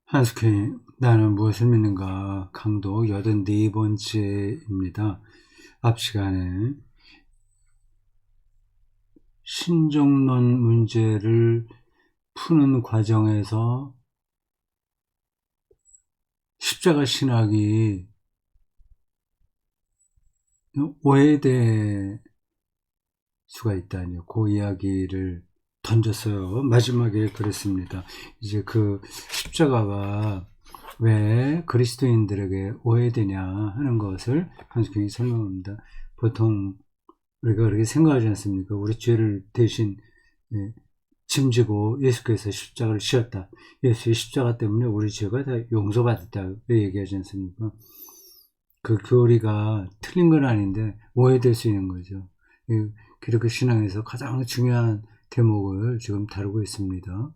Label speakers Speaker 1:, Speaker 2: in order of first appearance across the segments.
Speaker 1: 한스케 나는 무엇을 믿는가 강도 84번째입니다. 앞 시간에 신종론 문제를 푸는 과정에서 십자가 신학이 오해될 수가 있다니 그 이야기를 던졌어요. 마지막에 그랬습니다. 이제 그 십자가가 왜 그리스도인들에게 오해되냐 하는 것을 한스경이 설명합니다. 보통 우리가 그렇게 생각하지 않습니까? 우리 죄를 대신 짐지고 예수께서 십자가를 지었다. 예수의 십자가 때문에 우리 죄가 다 용서받았다. 왜 얘기하지 않습니까? 그 교리가 틀린 건 아닌데 오해될 수 있는 거죠. 기독교 신앙에서 가장 중요한 대목을 지금 다루고 있습니다.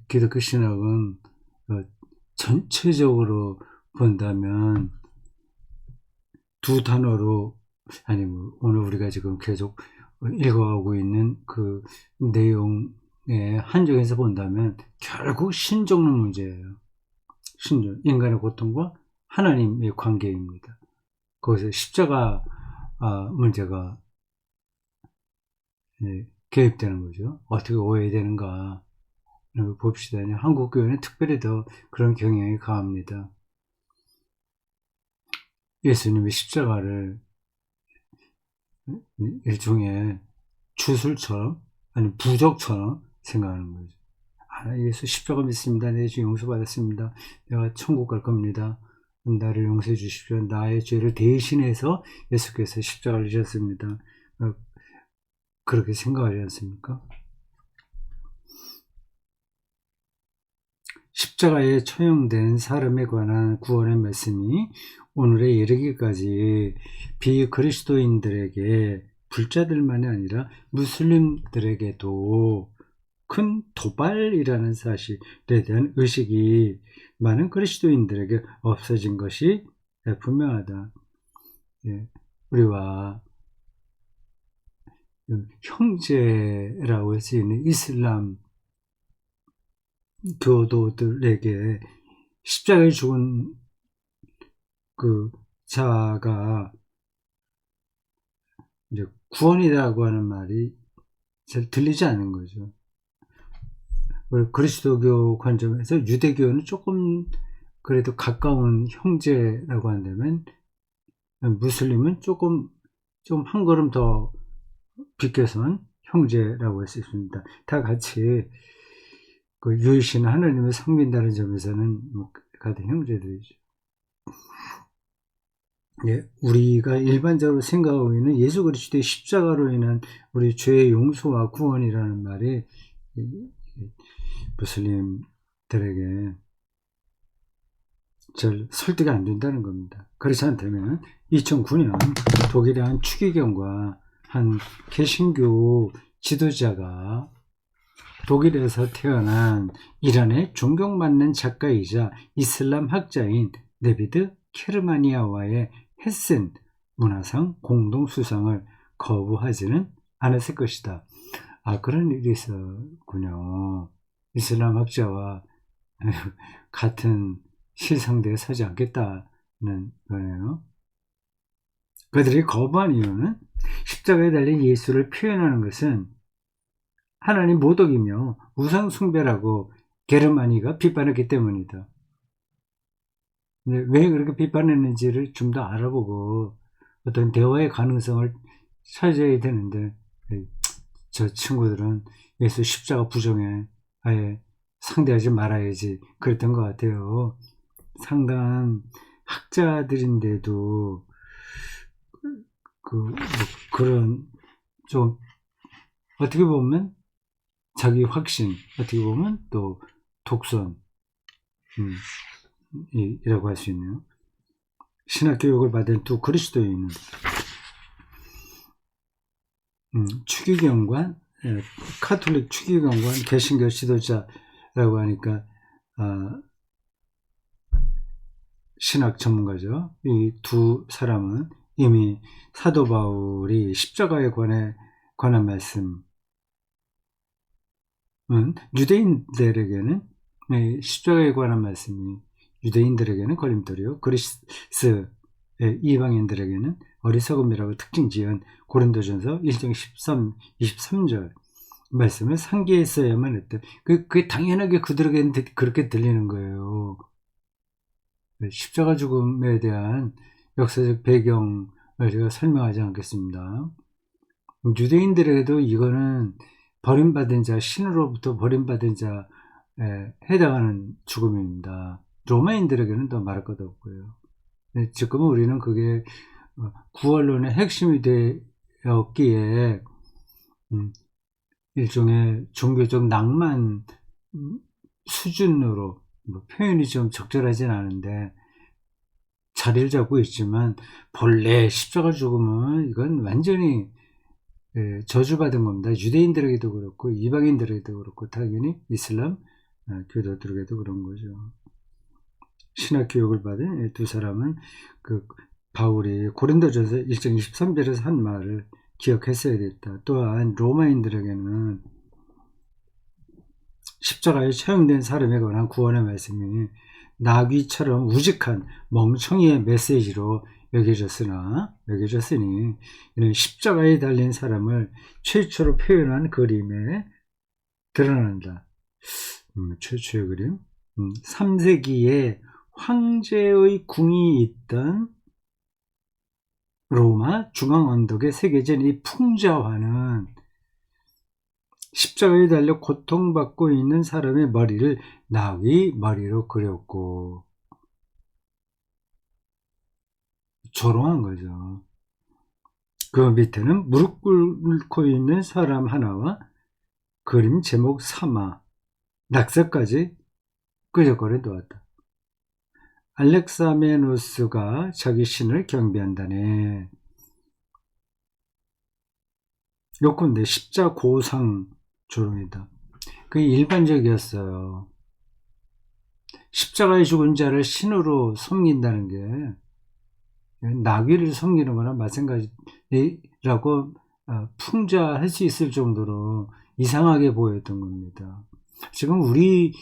Speaker 1: 기독교 신학은 전체적으로 본다면 두 단어로, 아니 오늘 우리가 지금 계속 읽어가고 있는 그 내용에 한정해서 본다면 결국 신종론 문제예요. 신종, 인간의 고통과 하나님의 관계입니다. 거기서 십자가 문제가 개입되는 거죠. 어떻게 오해되는가 봅시다. 한국 교회는 특별히 더 그런 경향이 강합니다. 예수님의 십자가를 일종의 주술처럼 아니 부적처럼 생각하는 거죠. 예수 십자가 믿습니다. 내 죄 용서받았습니다. 내가 천국 갈 겁니다. 나를 용서해 주십시오. 나의 죄를 대신해서 예수께서 십자가를 지셨습니다. 그렇게 생각하지 않습니까? 십자가에 처형된 사람에 관한 구원의 말씀이 오늘에 이르기까지 비그리스도인들에게, 불자들만이 아니라 무슬림들에게도 큰 도발이라는 사실에 대한 의식이 많은 그리스도인들에게 없어진 것이 분명하다. 우리와 형제라고 할 수 있는 이슬람 교도들에게 십자가에 죽은 그 자가 이제 구원이라고 하는 말이 잘 들리지 않는 거죠. 그리스도교 관점에서 유대교는 조금 그래도 가까운 형제라고 한다면, 무슬림은 조금 좀 한 걸음 더 비껴선 형제라고 할 수 있습니다. 다 같이 그 유일신 하나님을 섬긴다는 점에서는 같은 형제들이죠. 우리가 일반적으로 생각하고 있는 예수 그리스도의 십자가로 인한 우리 죄의 용서와 구원이라는 말이 무슬림들에게 잘 설득이 안 된다는 겁니다. 그렇지 않다면 2009년 독일의 한 추기경과 한 개신교 지도자가 독일에서 태어난 이란의 존경받는 작가이자 이슬람 학자인 네비드 케르마니아와의 헤센 문화상 공동 수상을 거부하지는 않았을 것이다. 그런 일이 있었군요. 이슬람 학자와 같은 실상대에 서지 않겠다는 거네요. 그들이 거부한 이유는 십자가에 달린 예수를 표현하는 것은 하나님 모독이며 우상 숭배라고 게르마니가 비판했기 때문이다. 근데 왜 그렇게 비판했는지를 좀 더 알아보고 어떤 대화의 가능성을 찾아야 되는데, 저 친구들은 예수 십자가 부정에 아예 상대하지 말아야지 그랬던 것 같아요. 상당한 학자들인데도 그런 좀 어떻게 보면 자기 확신, 어떻게 보면 또 독선 이라고 할 수 있네요. 신학교육을 받은 두 그리스도인은 추기경관, 카톨릭 추기경관, 개신교 지도자라고 하니까 신학 전문가죠. 이 두 사람은 이미 사도 바울이 십자가에 관한 말씀은 유대인들에게는 네, 십자가에 관한 말씀이 유대인들에게는 걸림돌이요, 그리스 이방인들에게는 어리석음이라고 특징 지은 고린도전서 1장 23절 말씀을 상기했어야만 했대. 그게 당연하게 그들에게는 그렇게 들리는 거예요. 십자가 죽음에 대한 역사적 배경을 제가 설명하지 않겠습니다. 유대인들에게도 이거는 버림받은 자, 신으로부터 버림받은 자에 해당하는 죽음입니다. 로마인들에게는 더 말할 것도 없고요. 지금은 우리는 그게 구원론의 핵심이 되었기에 일종의 종교적 낭만 수준으로, 표현이 좀 적절하진 않은데 자리를 잡고 있지만, 본래 십자가 죽음은 이건 완전히 저주받은 겁니다. 유대인들에게도 그렇고 이방인들에게도 그렇고 당연히 이슬람 교도들에게도 그런 거죠. 신학 교육을 받은 두 사람은 바울이 고린도전서 1장 23절에서 한 말을 기억했어야 됐다. 또한 로마인들에게는 십자가에 처형된 사람에 관한 구원의 말씀이 나귀처럼 우직한 멍청이의 메시지로 여겨졌으니 이는 십자가에 달린 사람을 최초로 표현한 그림에 드러난다. 최초의 그림. 3세기에 황제의 궁이 있던 로마 중앙 언덕에 새겨진 이 풍자화는 십자가에 달려 고통받고 있는 사람의 머리를 나귀 머리로 그렸고, 조롱한 거죠. 그 밑에는 무릎 꿇고 있는 사람 하나와 그림 제목 사마, 낙서까지 끄적거려 놓았다. 알렉사메노스가 자기 신을 경배한다네. 요건데 십자고상 조롱이다. 그게 일반적이었어요. 십자가에 죽은 자를 신으로 섬긴다는 게 나귀를 섬기는 거나 마찬가지라고 풍자할 수 있을 정도로 이상하게 보였던 겁니다. 지금 우리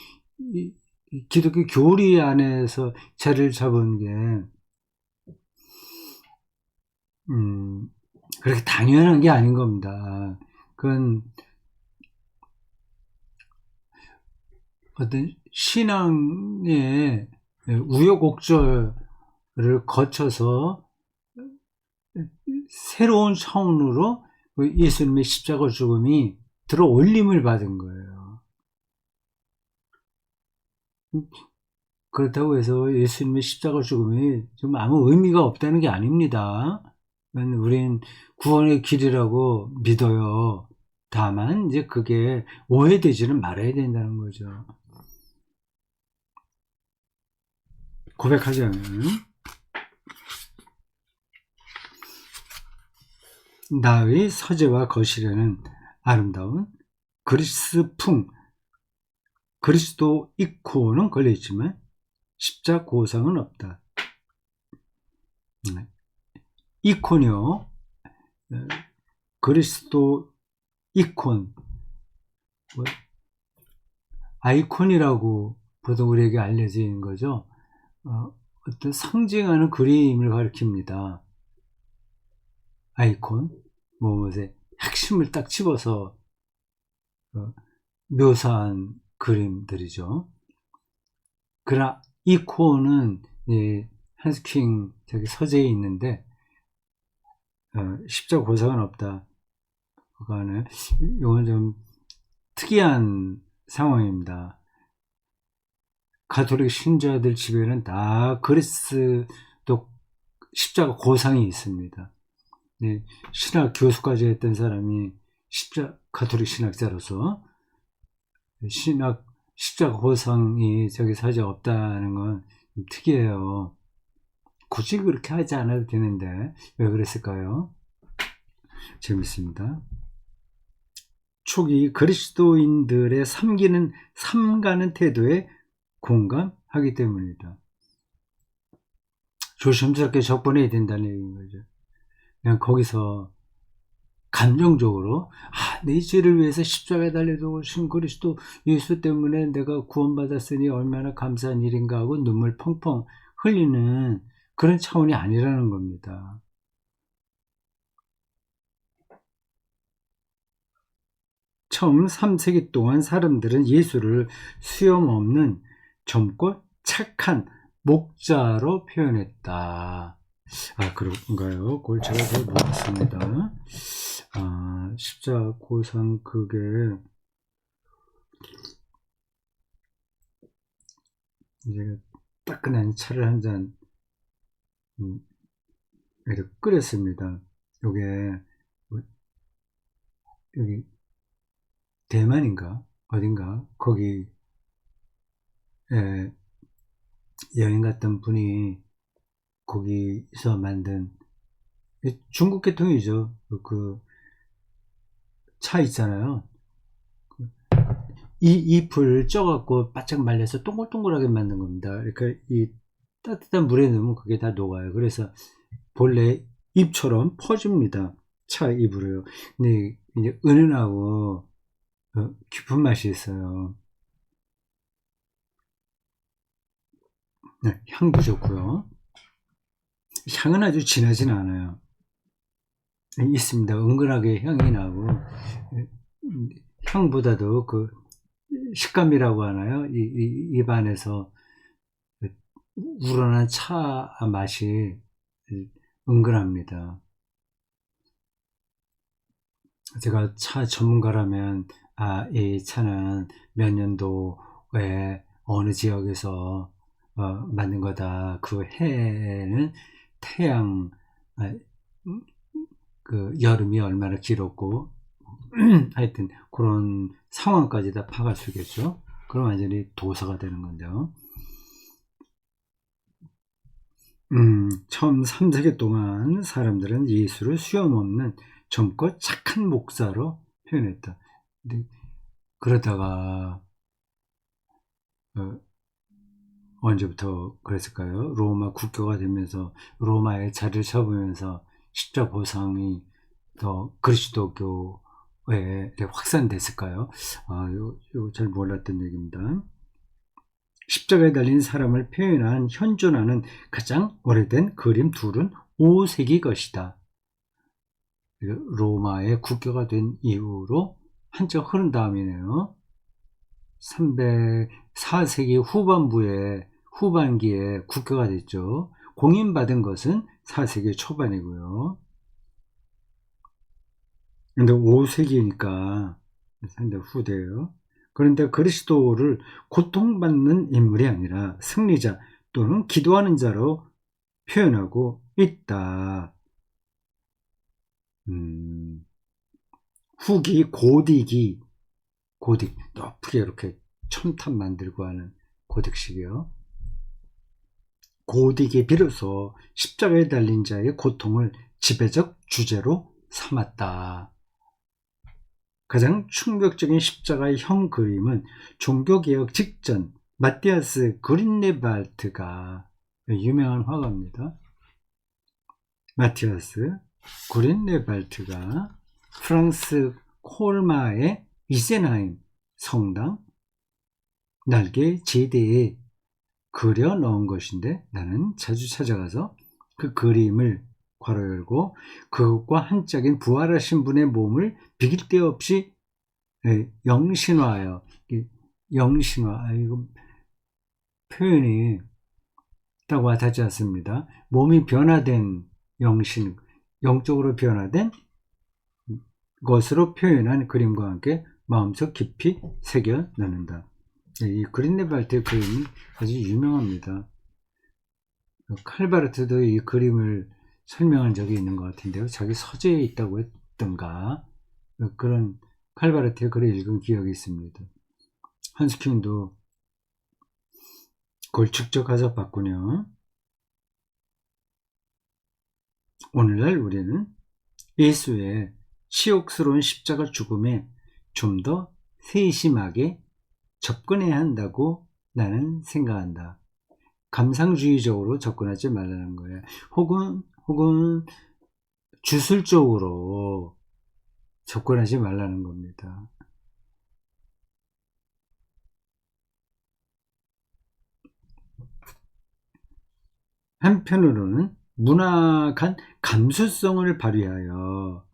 Speaker 1: 기독교 교리 안에서 자리를 잡은 게 그렇게 당연한 게 아닌 겁니다. 그건 어떤 신앙의 우여곡절을 거쳐서 새로운 차원으로 예수님의 십자가 죽음이 들어 올림을 받은 거예요. 그렇다고 해서 예수님의 십자가 죽음이 좀 아무 의미가 없다는 게 아닙니다. 우린 구원의 길이라고 믿어요. 다만 이제 그게 오해되지는 말아야 된다는 거죠. 고백하자면 나의 서재와 거실에는 아름다운 그리스풍, 그리스도 이코는 걸려있지만 십자고상은 없다. 이콘이요, 그리스도 이콘, 아이콘이라고 보통 우리에게 알려져 있는 거죠. 어떤 상징하는 그림을 가리킵니다. 아이콘, 무엇의 핵심을 딱 집어서 묘사한 그림들이죠. 그러나 이콘은 한스킹 저기 서재에 있는데 십자가 고상은 없다. 그거는 이건 좀 특이한 상황입니다. 가톨릭 신자들 집에는 다 그리스도 십자가 고상이 있습니다. 신학 교수까지 했던 사람이 가톨릭 신학자로서 십자가 고상이 저기 사재 없다는 건 특이해요. 굳이 그렇게 하지 않아도 되는데 왜 그랬을까요? 재밌습니다. 초기 그리스도인들의 삼가는 태도에 공감하기 때문이다. 조심스럽게 접근해야 된다는 얘기인 거죠. 그냥 거기서 감정적으로 내 죄를 위해서 십자가에 달려 죽으신 그리스도 예수 때문에 내가 구원받았으니 얼마나 감사한 일인가 하고 눈물 펑펑 흘리는 그런 차원이 아니라는 겁니다. 처음 3세기 동안 사람들은 예수를 수염 없는 젊고 착한 목자로 표현했다. 그런가요? 그걸 제가 잘 몰랐습니다. 십자가 고상 그게 이제 따끈한 차를 한 잔 이렇게 끓였습니다. 요게 여기 대만인가 어딘가 거기 여행 갔던 분이 거기서 만든 중국 계통이죠. 그 차 있잖아요. 이 잎을 쪄갖고 바짝 말려서 동글동글하게 만든 겁니다. 그러니까 이 따뜻한 물에 넣으면 그게 다 녹아요. 그래서 본래 잎처럼 퍼집니다. 차 잎으로요. 근데 이제 은은하고 깊은 맛이 있어요. 네, 향도 좋고요. 향은 아주 진하진 않아요. 있습니다. 은근하게 향이 나고 향보다도 그 식감이라고 하나요? 입 안에서 우러난 차 맛이 은근합니다. 제가 차 전문가라면 이 차는 몇 년도에 어느 지역에서 만든 거다. 그 해에는 태양 그 여름이 얼마나 길었고 하여튼 그런 상황까지 다 파갈 수 있겠죠. 그럼 완전히 도사가 되는 건데요. 처음 3세기 동안 사람들은 예수를 수염 없는 젊고 착한 목사로 표현했다. 근데 그러다가 언제부터 그랬을까요? 로마 국교가 되면서 로마의 자리를 잡으면서 십자 보상이 더 그리스도교에 확산됐을까요? 요 잘 몰랐던 얘기입니다. 십자가에 달린 사람을 표현한 현존하는 가장 오래된 그림 둘은 5세기 것이다. 로마의 국교가 된 이후로 한참 흐른 다음이네요. 304세기 후반기에 국교가 됐죠. 공인받은 것은 4세기 초반이고요. 근데 5세기니까 상당히 후대예요. 그런데 그리스도를 고통받는 인물이 아니라 승리자 또는 기도하는 자로 표현하고 있다. 후기 고딕 높게 이렇게 첨탑 만들고 하는 고딕식이요. 고딕이 비로소 십자가에 달린 자의 고통을 지배적 주제로 삼았다. 가장 충격적인 십자가의 형 그림은 종교개혁 직전 마티아스 그린네발트가 유명한 화가입니다. 마티아스 그린네발트가 프랑스 콜마의 이센하임 성당 날개 제대에 그려 넣은 것인데 나는 자주 찾아가서 그 그림을 괄호 열고 그것과 한짝인 부활하신 분의 몸을 비길 데 없이 영신화하여 영신화 이거 표현이 딱 와닿지 않습니다. 몸이 변화된 영신 영적으로 변화된 것으로 표현한 그림과 함께 마음속 깊이 새겨 넣는다. 이 그린네발트의 그림이 아주 유명합니다. 칼바르트도 이 그림을 설명한 적이 있는 것 같은데요. 자기 서재에 있다고 했던가 그런 칼바르트의 글을 읽은 기억이 있습니다. 한스킹도 그걸 직접 가서 봤군요. 오늘날 우리는 예수의 치욕스러운 십자가 죽음에 좀 더 세심하게 접근해야 한다고 나는 생각한다. 감상주의적으로 접근하지 말라는 거예요. 혹은 주술적으로 접근하지 말라는 겁니다. 한편으로는 문학한 감수성을 발휘하여,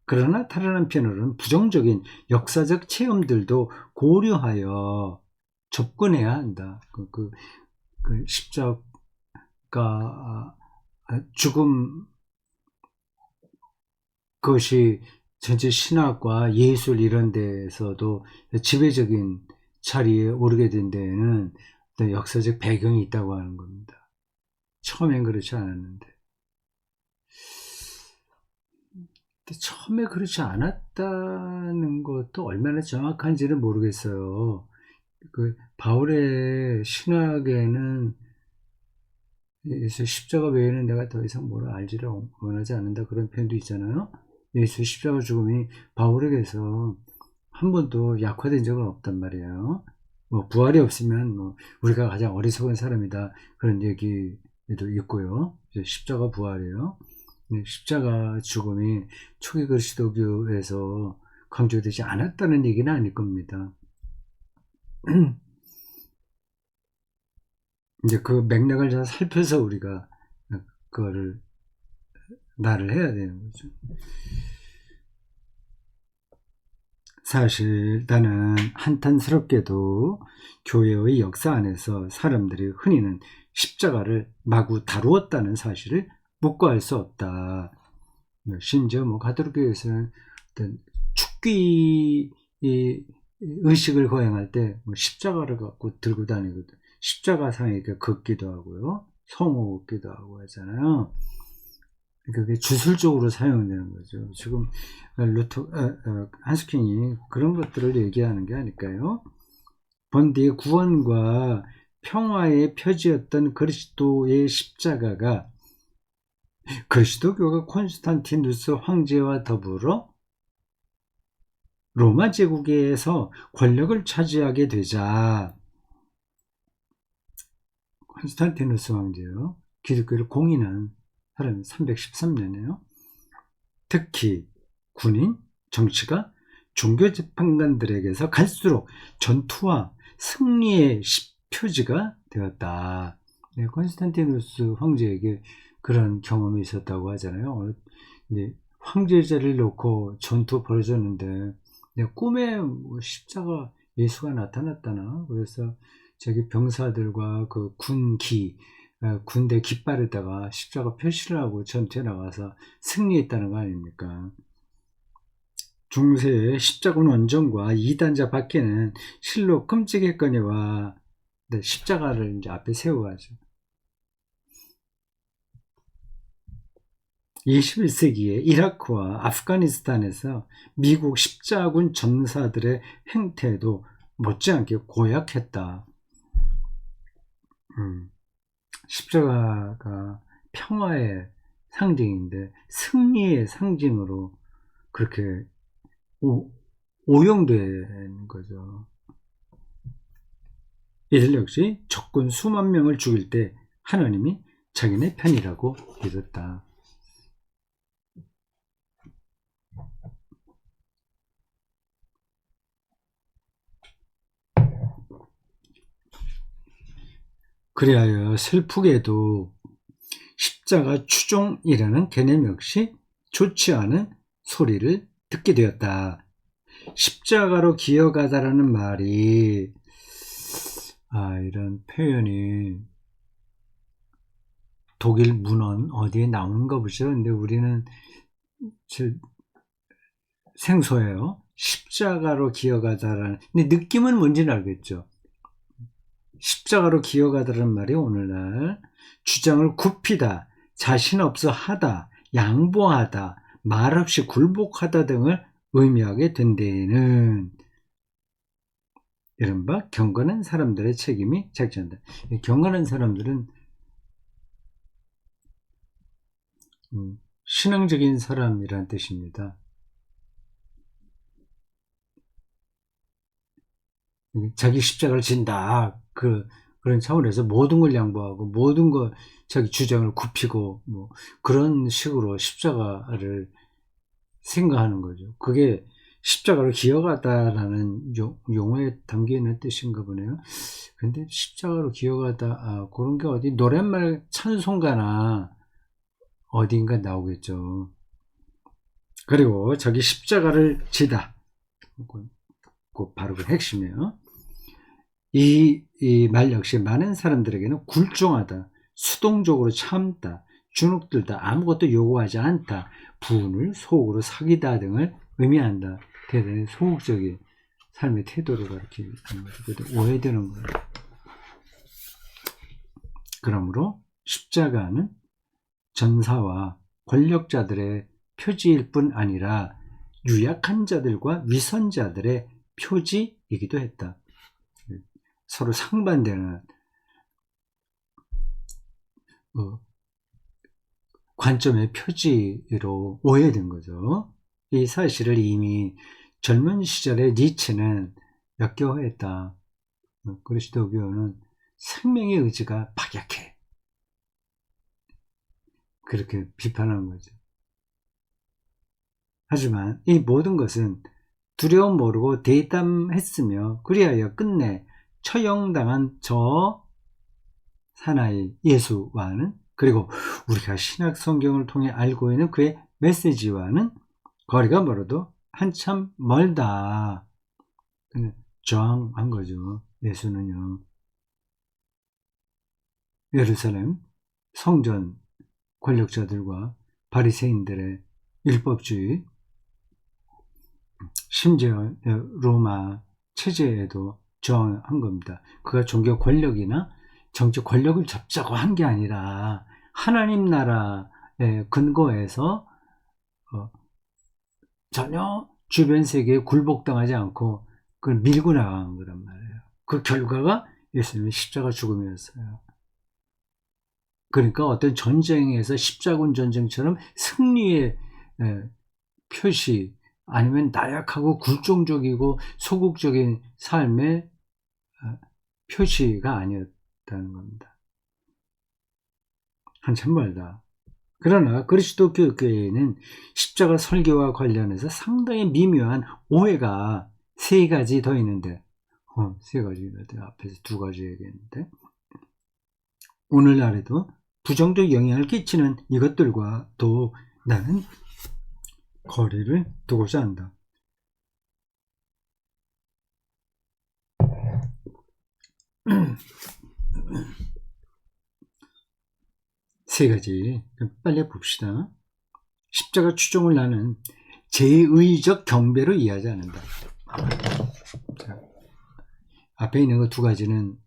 Speaker 1: 그러나 다른 한편으로는 부정적인 역사적 체험들도 고려하여 접근해야 한다. 그 십자가 죽음, 그것이 전체 신학과 예술 이런 데에서도 지배적인 자리에 오르게 된 데에는 역사적 배경이 있다고 하는 겁니다. 처음엔 그렇지 않았는데. 처음에 그렇지 않았다는 것도 얼마나 정확한지는 모르겠어요. 그 바울의 신학에는 예수 십자가 외에는 내가 더 이상 뭘 알지를 원하지 않는다, 그런 표현도 있잖아요. 예수 십자가 죽음이 바울에게서 한 번도 약화된 적은 없단 말이에요. 뭐 부활이 없으면 뭐 우리가 가장 어리석은 사람이다, 그런 얘기도 있고요. 십자가 부활이에요. 십자가 죽음이 초기 그리스도교에서 강조되지 않았다는 얘기는 아닐 겁니다. 이제 그 맥락을 잘 살펴서 우리가 그거를 말을 해야 되는 거죠. 사실 나는 한탄스럽게도 교회의 역사 안에서 사람들이 흔히는 십자가를 마구 다루었다는 사실을 묵과할 수 없다. 심지어 뭐 가톨릭교에서는 어떤 축기 의식을 거행할 때 뭐 십자가를 갖고 들고 다니거든. 십자가상에 이렇게 긋기도 하고요, 성호 긋기도 하고 하잖아요. 그게 주술적으로 사용되는 거죠. 지금 한스킹이 그런 것들을 얘기하는 게 아닐까요? 본디의 구원과 평화의 표지였던 그리스도의 십자가가 그리스도교가 콘스탄티누스 황제와 더불어 로마 제국에서 권력을 차지하게 되자, 콘스탄티누스 황제요, 기독교를 공인한 사람이 313년이에요. 특히 군인, 정치가 종교재판관들에게서 갈수록 전투와 승리의 표지가 되었다. 네, 콘스탄티누스 황제에게 그런 경험이 있었다고 하잖아요. 이제 황제자를 놓고 전투 벌어졌는데 꿈에 십자가 예수가 나타났다나, 그래서 자기 병사들과 그 군대 깃발에다가 십자가 표시를 하고 전투에 나가서 승리했다는 거 아닙니까? 중세의 십자군 원정과 이단자 밖에는 실로 끔찍했거니와 십자가를 이제 앞에 세워가죠. 21세기에 이라크와 아프가니스탄에서 미국 십자군 전사들의 행태도 못지않게 고약했다. 십자가가 평화의 상징인데 승리의 상징으로 그렇게 오용된 거죠. 이들 역시 적군 수만 명을 죽일 때 하나님이 자기네 편이라고 믿었다. 그리하여 슬프게도 십자가 추종이라는 개념 역시 좋지 않은 소리를 듣게 되었다. 십자가로 기어가다라는 말이, 이런 표현이 독일 문헌 어디에 나오는가 보죠. 근데 우리는 생소해요. 십자가로 기어가다라는, 근데 느낌은 뭔지는 알겠죠. 십자가로 기어가다라는 말이 오늘날 주장을 굽히다, 자신 없어 하다, 양보하다, 말없이 굴복하다 등을 의미하게 된 데에는 이른바 경건한 사람들의 책임이 작용한다. 경건한 사람들은 신앙적인 사람이란 뜻입니다. 자기 십자가를 진다, 그런 차원에서 모든 걸 양보하고 모든 걸 자기 주장을 굽히고 뭐 그런 식으로 십자가를 생각하는 거죠. 그게 십자가로 기어가다라는 용어에 담겨있는 뜻인가 보네요. 근데 십자가로 기어가다, 그런 게 어디 노랫말 찬송가나 어딘가 나오겠죠. 그리고 저기 십자가를 지다. 그 바로 그 핵심이에요. 이 말 역시 많은 사람들에게는 굴종하다, 수동적으로 참다, 주눅들다, 아무것도 요구하지 않다, 부은을 속으로 사귀다 등을 의미한다. 대단히 소극적인 삶의 태도를 가리키는 거죠. 오해되는 거예요. 그러므로 십자가는 전사와 권력자들의 표지일 뿐 아니라 유약한 자들과 위선자들의 표지이기도 했다. 서로 상반되는 관점의 표지로 오해된 거죠. 이 사실을 이미 젊은 시절에 니체는 역겨워했다. 그리스도교는 생명의 의지가 박약해. 그렇게 비판한 거죠. 하지만 이 모든 것은 두려움 모르고 대담했으며 그리하여 끝내 처형당한 저 사나이 예수와는, 그리고 우리가 신약 성경을 통해 알고 있는 그의 메시지와는 거리가 멀어도 한참 멀다. 저항한 거죠. 예수는요. 예루살렘 성전 권력자들과 바리새인들의 율법주의, 심지어 로마 체제에도 저항한 겁니다. 그가 종교 권력이나 정치 권력을 잡자고 한 게 아니라 하나님 나라의 근거에서 전혀 주변 세계에 굴복당하지 않고 그걸 밀고 나간 거란 말이에요. 그 결과가 예수님의 십자가 죽음이었어요. 그러니까 어떤 전쟁에서 십자군 전쟁처럼 승리의 표시, 아니면 나약하고 굴종적이고 소극적인 삶의 표시가 아니었다는 겁니다. 한참 멀다. 그러나 그리스도 교회에는 십자가 설교와 관련해서 상당히 미묘한 오해가 세 가지 더 있는데, 세 가지, 앞에서 두 가지 얘기했는데, 오늘날에도 부정적 영향을 끼치는 이것들과도 나는 거리를 두고자 한다. 세 가지 빨리 봅시다. 십자가 추종을 나는 제의적 경배로 이해하지 않는다. 자, 앞에 있는 거 두 가지는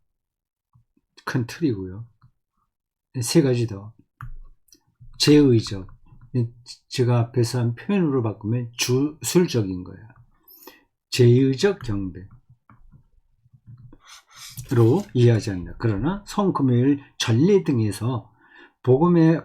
Speaker 1: 큰 틀이고요. 세 가지 더. 제의적, 제가 앞에서 한 표현으로 바꾸면 주술적인 거야. 제의적 경배로 이해하지 않는다. 그러나 성금요일 전례 등에서 복음에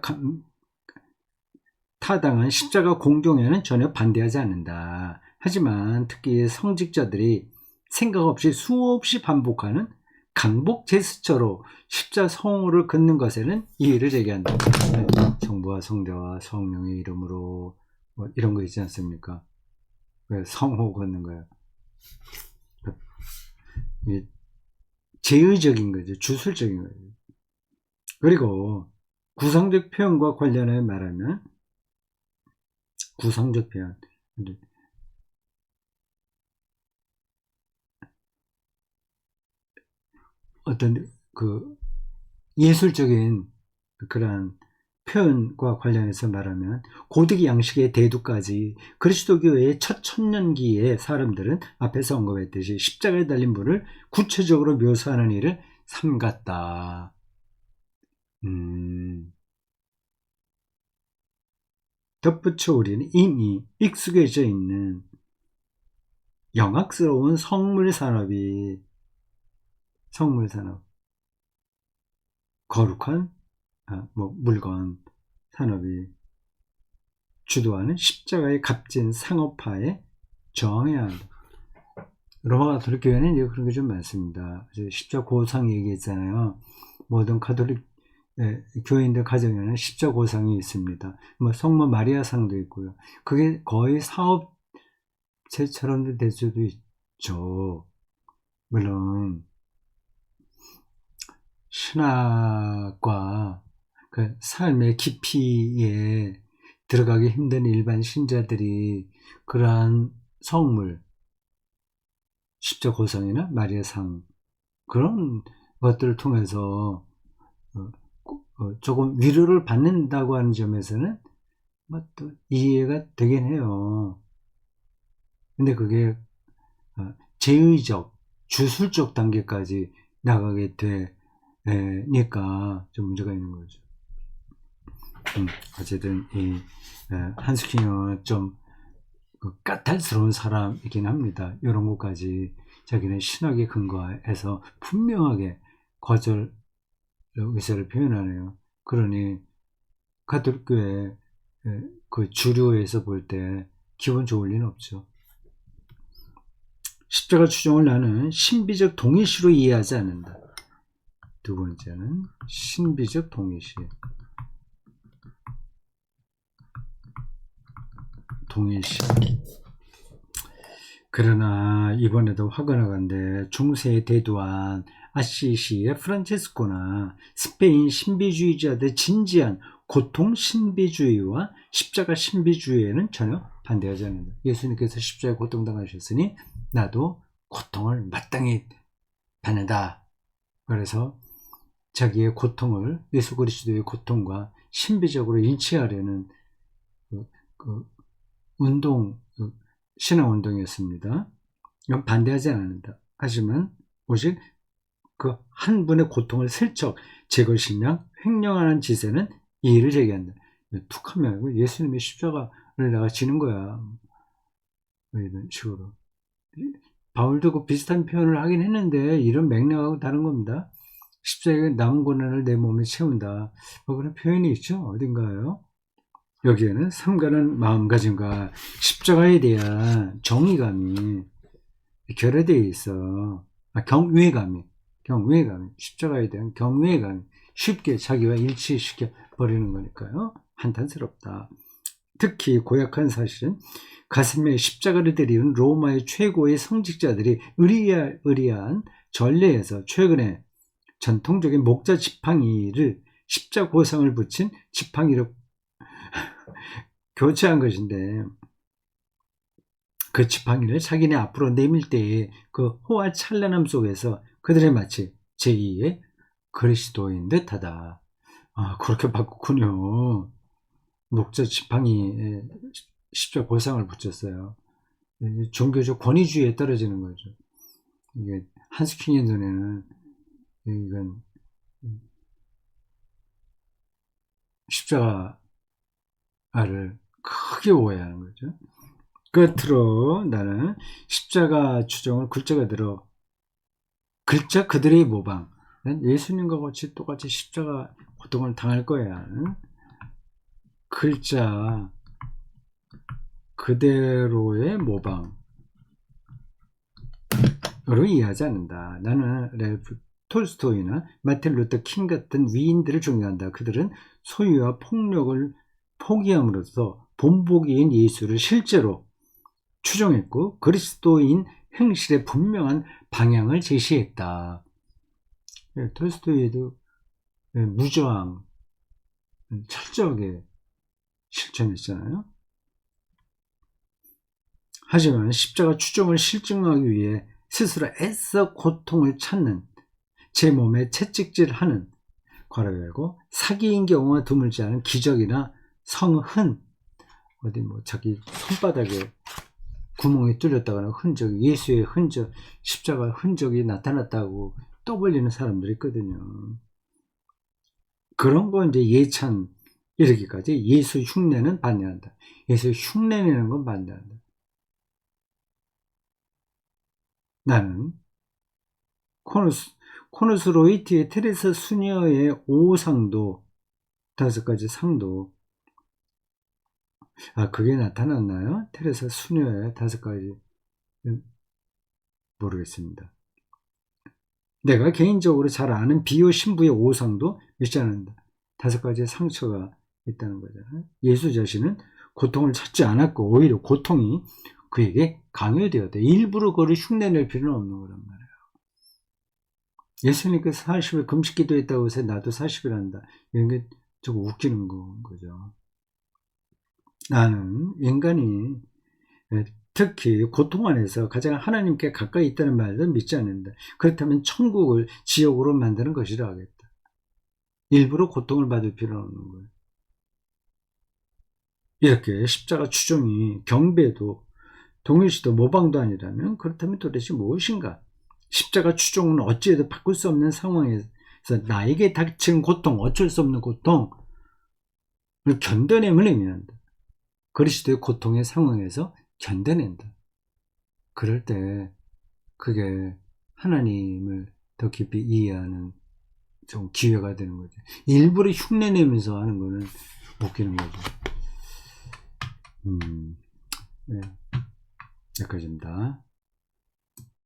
Speaker 1: 타당한 십자가 공경에는 전혀 반대하지 않는다. 하지만 특히 성직자들이 생각 없이 수없이 반복하는 강복 제스처로 십자 성호를 긋는 것에는 이의를 제기한다. 성부와 성자와 성령의 이름으로 이런 거 있지 않습니까? 성호 긋는 거예요. 제의적인 거죠. 주술적인 거죠. 그리고 구성적 표현과 관련해 말하면, 구성적 표현, 어떤 그 예술적인 그러한 표현과 관련해서 말하면, 고득 양식의 대두까지 그리스도교회의 첫 천년기의 사람들은 앞에서 언급했듯이 십자가에 달린 분을 구체적으로 묘사하는 일을 삼갔다. 덧붙여 우리는 이미 익숙해져 있는 영악스러운 성물산업, 거룩한 물건 산업이 주도하는 십자가의 값진 상업화에 저항해야 한다. 로마 가톨릭 교회는 그런 게 좀 많습니다. 십자가 고상 얘기했잖아요. 모든 가톨릭 교인들 가정에는 십자고상이 있습니다. 뭐 성모 마리아상도 있고요. 그게 거의 사업체처럼 될 수도 있죠. 물론 신학과 그 삶의 깊이에 들어가기 힘든 일반 신자들이 그러한 성물, 십자고상이나 마리아상 그런 것들을 통해서 조금 위로를 받는다고 하는 점에서는 뭐 또 이해가 되긴 해요. 근데 그게 제의적, 주술적 단계까지 나가게 되니까 좀 문제가 있는 거죠. 어쨌든 이 한스킹은 좀 까탈스러운 사람이긴 합니다. 이런 것까지 자기는 신학에 근거해서 분명하게 거절 의사를 표현하네요. 그러니 가톨교회 그 주류에서 볼 때 기분 좋을 리는 없죠. 십자가 추종을 나는 신비적 동일시로 이해하지 않는다. 두 번째는 신비적 동일시. 그러나 이번에도 화가 나간데 중세에 대두한 아시시의 프란체스코나 스페인 신비주의자들의 진지한 고통 신비주의와 십자가 신비주의에는 전혀 반대하지 않는다. 예수님께서 십자가에 고통당하셨으니 나도 고통을 마땅히 받는다. 그래서 자기의 고통을 예수 그리스도의 고통과 신비적으로 일치하려는 그 운동, 신앙운동이었습니다. 이건 반대하지 않는다. 하지만 오직 그 한 분의 고통을 슬쩍 제 것이냐 횡령하는 짓에는 이의를 제기한다. 툭하면 예수님의 십자가를 내가 지는 거야. 이런 식으로. 바울도 그 비슷한 표현을 하긴 했는데 이런 맥락하고 다른 겁니다. 십자가의 남은 고난을 내 몸에 채운다. 뭐 그런 표현이 있죠. 어딘가요? 여기에는 삼가는 마음가짐과 십자가에 대한 정의감이 결여되어 있어. 경외감이 십자가에 대한 경외감이 쉽게 자기와 일치시켜 버리는 거니까요. 한탄스럽다. 특히 고약한 사실은 가슴에 십자가를 들이운 로마의 최고의 성직자들이 의리한 전례에서 최근에 전통적인 목자 지팡이를 십자고상을 붙인 지팡이로 교체한 것인데 그 지팡이를 자기네 앞으로 내밀 때의 그 호화 찬란함 속에서 그들의 마치 제2의 그리스도인 듯하다. 그렇게 바꿨군요. 목자 지팡이에 십자고상을 붙였어요. 종교적 권위주의에 떨어지는 거죠. 이게 한스킹의 눈에는 이건 십자가를 크게 오해하는 거죠. 끝으로 나는 십자가 추종을 글자가 들어 글자 그들의 모방. 예수님과 같이 똑같이 십자가 고통을 당할 거야. 글자 그대로의 모방으로 이해하지 않는다. 나는 랄프 톨스토이나 마틴 루터 킹 같은 위인들을 존경한다. 그들은 소유와 폭력을 포기함으로써 본보기인 예수를 실제로 추종했고 그리스도인 행실의 분명한 방향을 제시했다. 톨스토이도 무저항 철저하게 실천했잖아요. 하지만 십자가 추종을 실증하기 위해 스스로 애써 고통을 찾는 제 몸에 채찍질하는 괄호 열고 사기인 경우가 드물지 않은 기적이나 성흔 어디 뭐 자기 손바닥에 구멍이 뚫렸다거나 흔적 예수의 흔적 십자가 흔적이 나타났다고 떠벌리는 사람들이 있거든요. 그런 거 이제 예찬 이르기까지 예수 흉내는 반대한다. 예수 흉내내는 건 반대한다. 나는 코누스 로이트의 테레사 수녀의 5상도 5가지 상도 그게 나타났나요? 테레사 수녀의 5가지 모르겠습니다. 내가 개인적으로 잘 아는 비호 신부의 5상도 믿지 않는다. 5가지의 상처가 있다는 거잖아요. 예수 자신은 고통을 찾지 않았고 오히려 고통이 그에게 강요되었다. 일부러 그를 흉내낼 필요는 없는 거란 말이에요. 예수님께서 40일 금식 기도했다고 해서 나도 40일 한다. 이런 게 조금 웃기는 거죠. 나는 인간이 특히 고통 안에서 가장 하나님께 가까이 있다는 말을 믿지 않는다. 그렇다면 천국을 지옥으로 만드는 것이라 하겠다. 일부러 고통을 받을 필요는 없는 거예요. 이렇게 십자가 추종이 경배도 동일시도 모방도 아니라면 그렇다면 도대체 무엇인가? 십자가 추종은 어찌해도 바꿀 수 없는 상황에서 나에게 닥치는 고통, 어쩔 수 없는 고통을 견뎌내면 의미한다. 그리스도의 고통의 상황에서 견뎌낸다. 그럴 때 그게 하나님을 더 깊이 이해하는 좀 기회가 되는 거죠. 일부러 흉내내면서 하는 거는 웃기는 거죠. 네, 여기까지입니다.